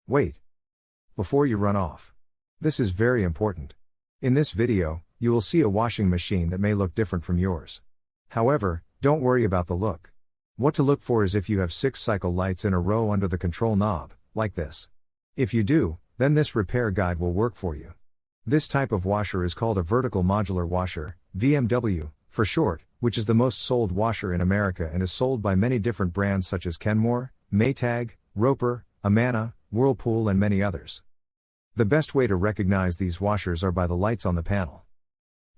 Wait. Before you run off. This is very important. In this video, you will see a washing machine that may look different from yours. However, don't worry about the look. What to look for is if you have 6 cycle lights in a row under the control knob, like this. If you do, then this repair guide will work for you. This type of washer is called a vertical modular washer, VMW, for short, which is the most sold washer in America and is sold by many different brands such as Kenmore, Maytag, Roper, Amana, Whirlpool and many others. The best way to recognize these washers are by the lights on the panel.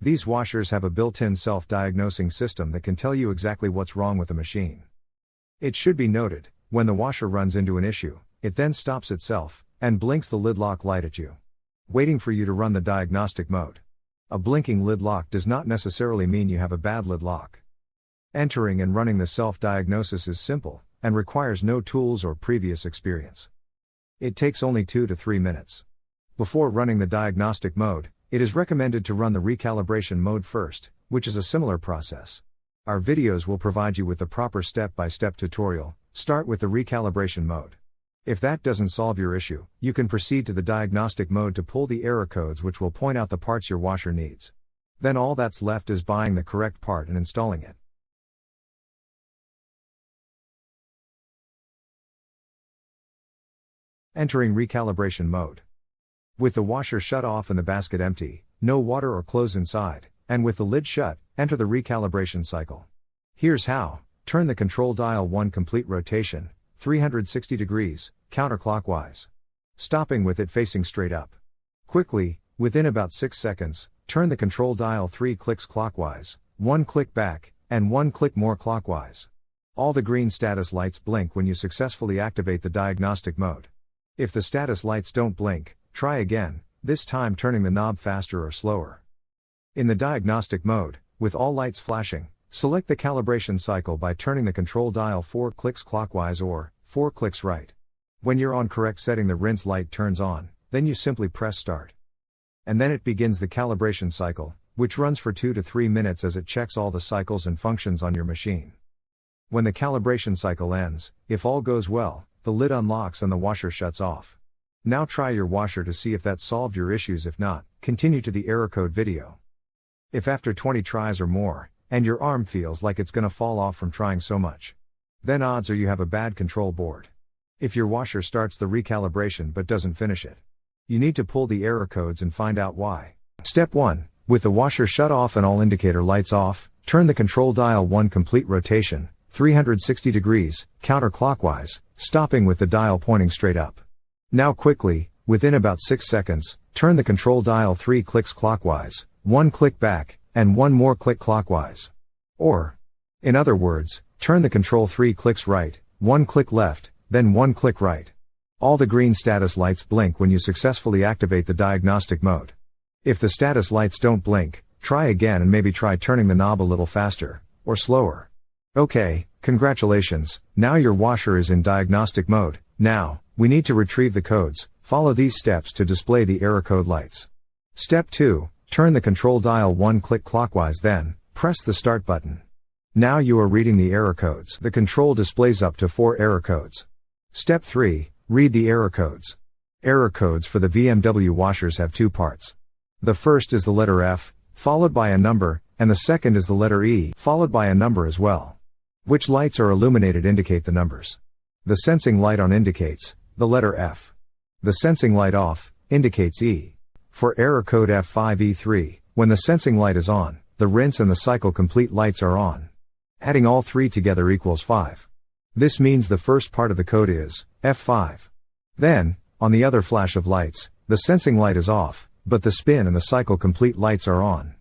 These washers have a built-in self-diagnosing system that can tell you exactly what's wrong with the machine. It should be noted, when the washer runs into an issue, it then stops itself, and blinks the lid lock light at you, waiting for you to run the diagnostic mode. A blinking lid lock does not necessarily mean you have a bad lid lock. Entering and running the self-diagnosis is simple, and requires no tools or previous experience. It takes only 2 to 3 minutes. Before running the diagnostic mode, it is recommended to run the recalibration mode first, which is a similar process. Our videos will provide you with the proper step-by-step tutorial. Start with the recalibration mode. If that doesn't solve your issue, you can proceed to the diagnostic mode to pull the error codes which will point out the parts your washer needs. Then all that's left is buying the correct part and installing it. Entering recalibration mode. With the washer shut off and the basket empty, no water or clothes inside, and with the lid shut, enter the recalibration cycle. Here's how. Turn the control dial 1 complete rotation, 360 degrees, counterclockwise. Stopping with it facing straight up. Quickly, within about 6 seconds, turn the control dial 3 clicks clockwise, 1 click back, and 1 click more clockwise. All the green status lights blink when you successfully activate the diagnostic mode. If the status lights don't blink, try again, this time turning the knob faster or slower. In the diagnostic mode, with all lights flashing, select the calibration cycle by turning the control dial 4 clicks clockwise or 4 clicks right. When you're on correct setting, the rinse light turns on, then you simply press start. And then it begins the calibration cycle, which runs for 2 to 3 minutes as it checks all the cycles and functions on your machine. When the calibration cycle ends, if all goes well, the lid unlocks and the washer shuts off. Now try your washer to see if that solved your issues. If not, continue to the error code video. If after 20 tries or more, and your arm feels like it's gonna fall off from trying so much, then odds are you have a bad control board. If your washer starts the recalibration but doesn't finish it, you need to pull the error codes and find out why. Step 1. With the washer shut off and all indicator lights off, turn the control dial 1 complete rotation, 360 degrees, counterclockwise, stopping with the dial pointing straight up. Now quickly, within about 6 seconds, turn the control dial 3 clicks clockwise, 1 click back, and 1 more click clockwise. Or, in other words, turn the control 3 clicks right, 1 click left, then 1 click right. All the green status lights blink when you successfully activate the diagnostic mode. If the status lights don't blink, try again and maybe try turning the knob a little faster, or slower. Okay, congratulations, now your washer is in diagnostic mode. Now, we need to retrieve the codes. Follow these steps to display the error code lights. Step 2. Turn the control dial 1 click clockwise, then press the start button. Now you are reading the error codes. The control displays up to 4 error codes. Step 3. Read the error codes. Error codes for the VMW washers have 2 parts. The first is the letter F, followed by a number, and the second is the letter E, followed by a number as well. Which lights are illuminated indicate the numbers. The sensing light on indicates the letter F. The sensing light off indicates E. For error code F5E3, when the sensing light is on, the rinse and the cycle complete lights are on. Adding all 3 together equals 5. This means the first part of the code is F5. Then, on the other flash of lights, the sensing light is off, but the spin and the cycle complete lights are on.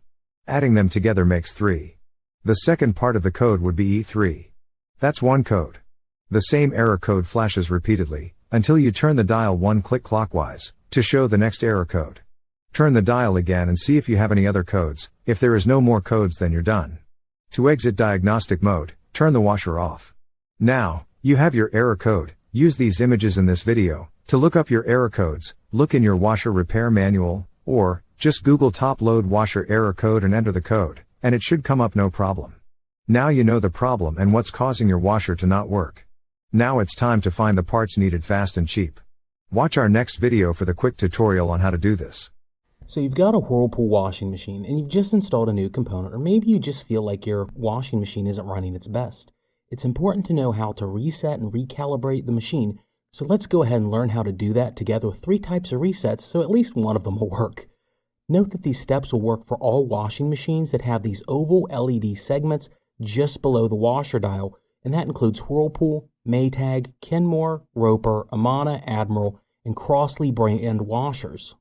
Adding them together makes 3. The second part of the code would be E3. That's one code. The same error code flashes repeatedly, until you turn the dial 1 click clockwise, to show the next error code. Turn the dial again and see if you have any other codes. If there is no more codes, then you're done. To exit diagnostic mode, turn the washer off. Now, you have your error code. Use these images in this video to look up your error codes. Look in your washer repair manual, or just Google top load washer error code and enter the code, and it should come up no problem. Now you know the problem and what's causing your washer to not work. Now it's time to find the parts needed fast and cheap. Watch our next video for the quick tutorial on how to do this. So you've got a Whirlpool washing machine and you've just installed a new component, or maybe you just feel like your washing machine isn't running its best. It's important to know how to reset and recalibrate the machine, so let's go ahead and learn how to do that together with 3 types of resets so at least one of them will work. Note that these steps will work for all washing machines that have these oval LED segments just below the washer dial, and that includes Whirlpool, Maytag, Kenmore, Roper, Amana, Admiral, and Crossley brand washers.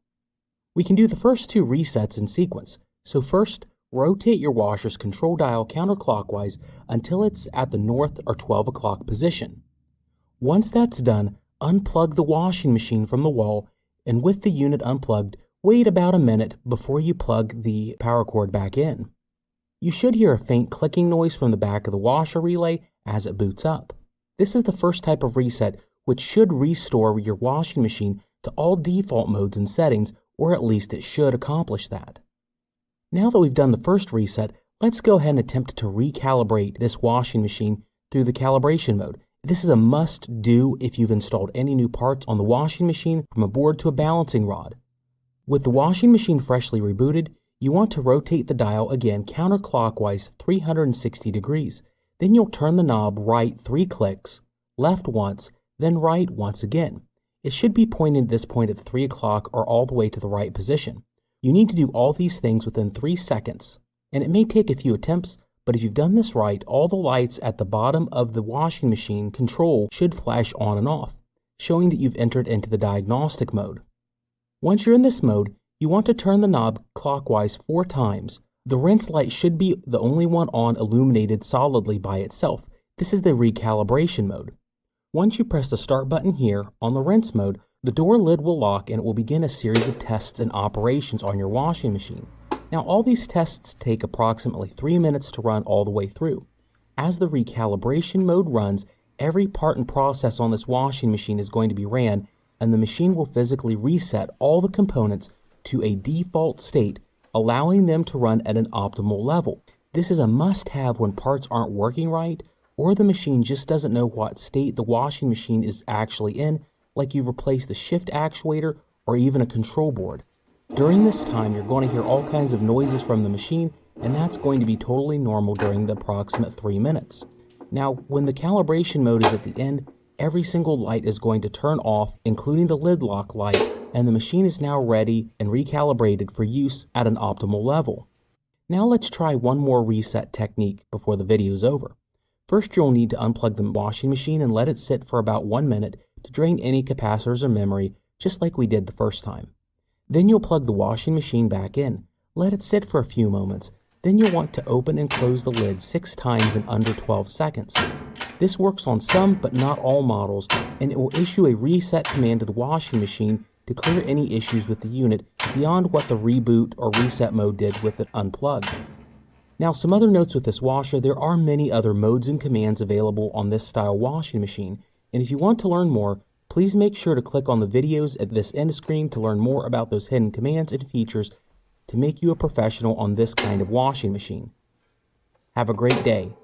We can do the first 2 resets in sequence. So first, rotate your washer's control dial counterclockwise until it's at the north or 12 o'clock position. Once that's done, unplug the washing machine from the wall, and with the unit unplugged, wait about a minute before you plug the power cord back in. You should hear a faint clicking noise from the back of the washer relay as it boots up. This is the first type of reset, which should restore your washing machine to all default modes and settings, or at least it should accomplish that. Now that we've done the first reset, let's go ahead and attempt to recalibrate this washing machine through the calibration mode. This is a must-do if you've installed any new parts on the washing machine, from a board to a balancing rod. With the washing machine freshly rebooted, you want to rotate the dial again counterclockwise 360 degrees. Then you'll turn the knob right 3 clicks, left once, then right once again. It should be pointing at this point at 3 o'clock or all the way to the right position. You need to do all these things within 3 seconds, and it may take a few attempts, but if you've done this right, all the lights at the bottom of the washing machine control should flash on and off, showing that you've entered into the diagnostic mode. Once you're in this mode, you want to turn the knob clockwise 4 times. The rinse light should be the only one on illuminated solidly by itself. This is the recalibration mode. Once you press the start button here on the rinse mode, the door lid will lock and it will begin a series of tests and operations on your washing machine. Now all these tests take approximately 3 minutes to run all the way through. As the recalibration mode runs, every part and process on this washing machine is going to be ran, and the machine will physically reset all the components to a default state, allowing them to run at an optimal level. This is a must-have when parts aren't working right, or the machine just doesn't know what state the washing machine is actually in, like you've replaced the shift actuator or even a control board. During this time, you're going to hear all kinds of noises from the machine, and that's going to be totally normal during the approximate 3 minutes. Now, when the calibration mode is at the end, every single light is going to turn off, including the lid lock light, and the machine is now ready and recalibrated for use at an optimal level. Now let's try one more reset technique before the video is over. First, you'll need to unplug the washing machine and let it sit for about 1 minute to drain any capacitors or memory, just like we did the first time. Then you'll plug the washing machine back in. Let it sit for a few moments. Then you'll want to open and close the lid 6 times in under 12 seconds. This works on some but not all models, and it will issue a reset command to the washing machine to clear any issues with the unit beyond what the reboot or reset mode did with it unplugged. Now, some other notes with this washer: there are many other modes and commands available on this style washing machine, and if you want to learn more, please make sure to click on the videos at this end screen to learn more about those hidden commands and features to make you a professional on this kind of washing machine. Have a great day.